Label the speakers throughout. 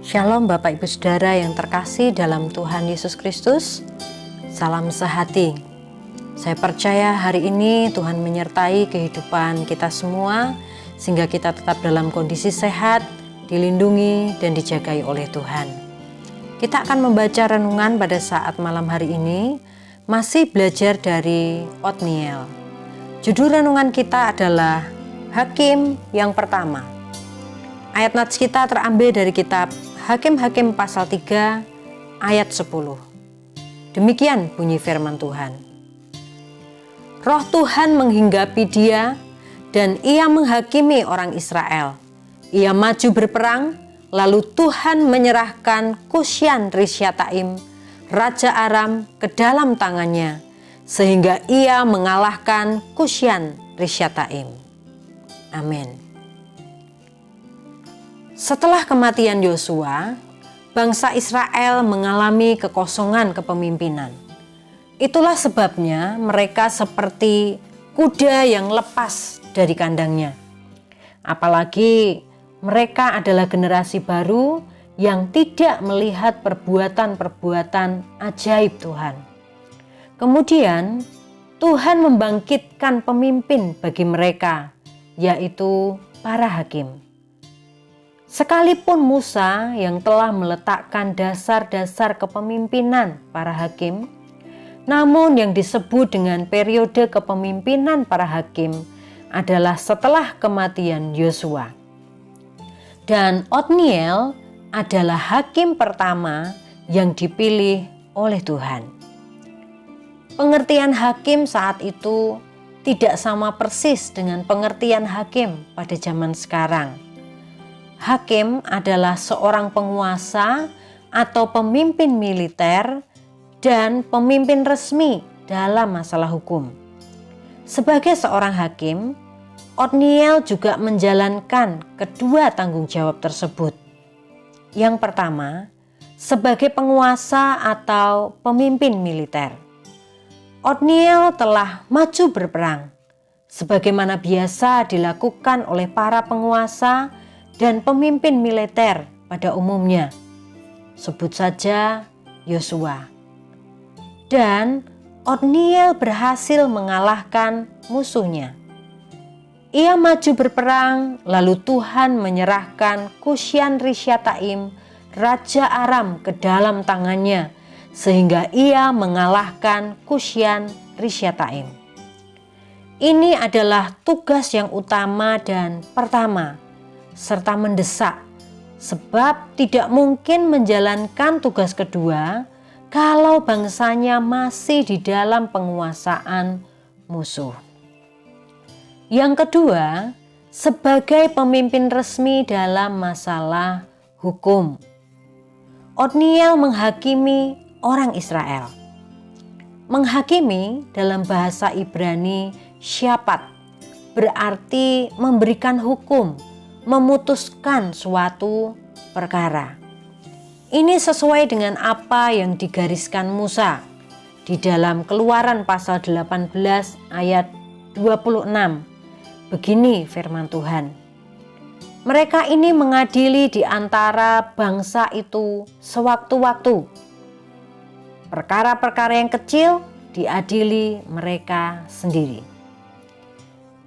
Speaker 1: Shalom Bapak Ibu Saudara yang terkasih dalam Tuhan Yesus Kristus. Salam sehati. Saya percaya hari ini Tuhan menyertai kehidupan kita semua sehingga kita tetap dalam kondisi sehat, dilindungi dan dijagai oleh Tuhan. Kita akan membaca renungan pada saat malam hari ini, masih belajar dari Otniel. Judul renungan kita adalah Hakim yang pertama. Ayat nats kita terambil dari kitab Hakim-Hakim pasal 3 ayat 10. Demikian bunyi firman Tuhan. Roh Tuhan menghinggapi dia dan ia menghakimi orang Israel. Ia maju berperang, lalu Tuhan menyerahkan Kusyan Rishyataim, Raja Aram, ke dalam tangannya, sehingga ia mengalahkan Kusyan Rishyataim. Amin. Setelah kematian Yosua, bangsa Israel mengalami kekosongan kepemimpinan. Itulah sebabnya mereka seperti kuda yang lepas dari kandangnya. Apalagi mereka adalah generasi baru yang tidak melihat perbuatan-perbuatan ajaib Tuhan. Kemudian Tuhan membangkitkan pemimpin bagi mereka, yaitu para hakim. Sekalipun Musa yang telah meletakkan dasar-dasar kepemimpinan para hakim, namun yang disebut dengan periode kepemimpinan para hakim adalah setelah kematian Yosua. Dan Otniel adalah hakim pertama yang dipilih oleh Tuhan. Pengertian hakim saat itu tidak sama persis dengan pengertian hakim pada zaman sekarang. Hakim adalah seorang penguasa atau pemimpin militer dan pemimpin resmi dalam masalah hukum. Sebagai seorang hakim, Otniel juga menjalankan kedua tanggung jawab tersebut. Yang pertama, sebagai penguasa atau pemimpin militer. Otniel telah maju berperang, sebagaimana biasa dilakukan oleh para penguasa dan pemimpin militer pada umumnya. Sebut saja Yosua. Dan Otniel berhasil mengalahkan musuhnya. Ia maju berperang, lalu Tuhan menyerahkan Kusyan Rishyataim, Raja Aram, ke dalam tangannya, sehingga ia mengalahkan Kusyan Rishyataim. Ini adalah tugas yang utama dan pertama, serta mendesak, sebab tidak mungkin menjalankan tugas kedua kalau bangsanya masih di dalam penguasaan musuh. Yang kedua, sebagai pemimpin resmi dalam masalah hukum. Otniel menghakimi orang Israel. Menghakimi dalam bahasa Ibrani syapat, berarti memberikan hukum, memutuskan suatu perkara. Ini sesuai dengan apa yang digariskan Musa di dalam Keluaran pasal 18 ayat 26. Begini firman Tuhan. Mereka ini mengadili di antara bangsa itu sewaktu-waktu. Perkara-perkara yang kecil diadili mereka sendiri.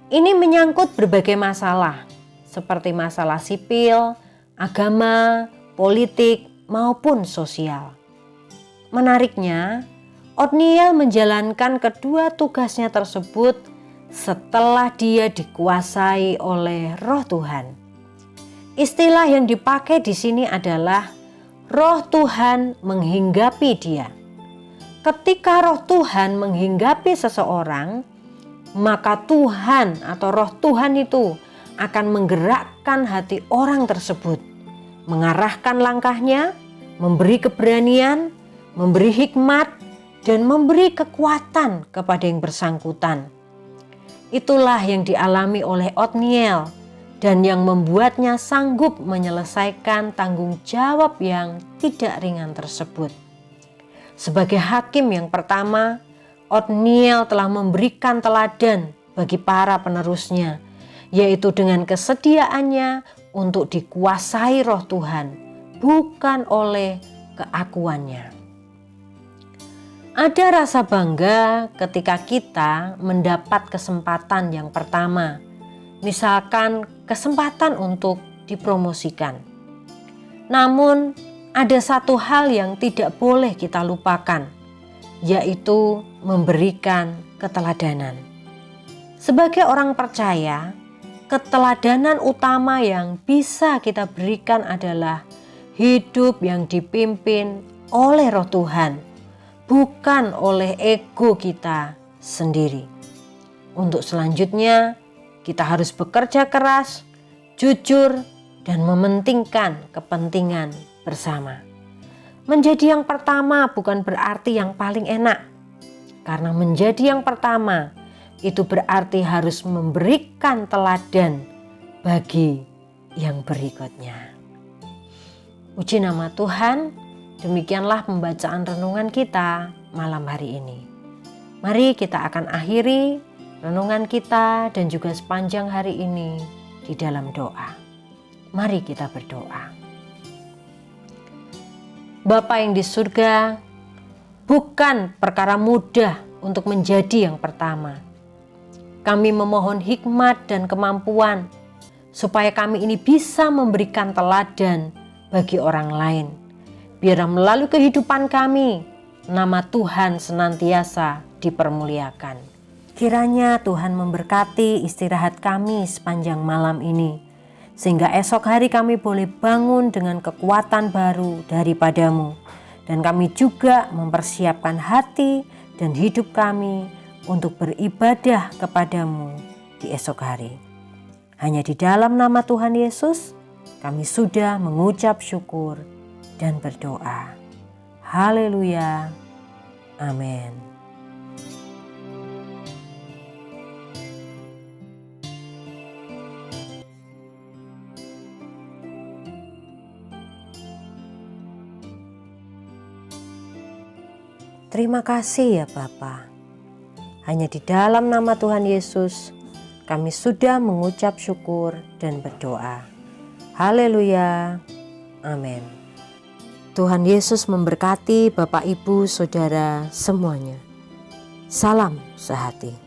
Speaker 1: Ini menyangkut berbagai masalah, seperti masalah sipil, agama, politik, maupun sosial. Menariknya, Otniel menjalankan kedua tugasnya tersebut setelah dia dikuasai oleh Roh Tuhan. Istilah yang dipakai di sini adalah Roh Tuhan menghinggapi dia. Ketika Roh Tuhan menghinggapi seseorang, maka Tuhan atau Roh Tuhan itu akan menggerakkan hati orang tersebut, mengarahkan langkahnya, memberi keberanian, memberi hikmat, dan memberi kekuatan kepada yang bersangkutan. Itulah yang dialami oleh Otniel dan yang membuatnya sanggup menyelesaikan tanggung jawab yang tidak ringan tersebut. Sebagai hakim yang pertama, Otniel telah memberikan teladan bagi para penerusnya, yaitu dengan kesediaannya untuk dikuasai Roh Tuhan, bukan oleh keakuannya. Ada rasa bangga ketika kita mendapat kesempatan yang pertama, misalkan kesempatan untuk dipromosikan. Namun ada satu hal yang tidak boleh kita lupakan, yaitu memberikan keteladanan. Sebagai orang percaya, keteladanan utama yang bisa kita berikan adalah hidup yang dipimpin oleh Roh Tuhan, bukan oleh ego kita sendiri. Untuk selanjutnya, kita harus bekerja keras, jujur, dan mementingkan kepentingan bersama. Menjadi yang pertama bukan berarti yang paling enak, karena menjadi yang pertama itu berarti harus memberikan teladan bagi yang berikutnya. Puji nama Tuhan, demikianlah pembacaan renungan kita malam hari ini. Mari kita akan akhiri renungan kita dan juga sepanjang hari ini di dalam doa. Mari kita berdoa. Bapa yang di surga, bukan perkara mudah untuk menjadi yang pertama. Kami memohon hikmat dan kemampuan supaya kami ini bisa memberikan teladan bagi orang lain. Biar melalui kehidupan kami, nama Tuhan senantiasa dipermuliakan. Kiranya Tuhan memberkati istirahat kami sepanjang malam ini, sehingga esok hari kami boleh bangun dengan kekuatan baru daripadamu. Dan kami juga mempersiapkan hati dan hidup kami untuk beribadah kepadamu di esok hari. Hanya di dalam nama Tuhan Yesus, kami sudah mengucap syukur dan berdoa. Haleluya. Amin. Terima kasih ya Bapa. Hanya di dalam nama Tuhan Yesus, kami sudah mengucap syukur dan berdoa. Haleluya. Amin. Tuhan Yesus memberkati Bapak, Ibu, Saudara semuanya. Salam sehati.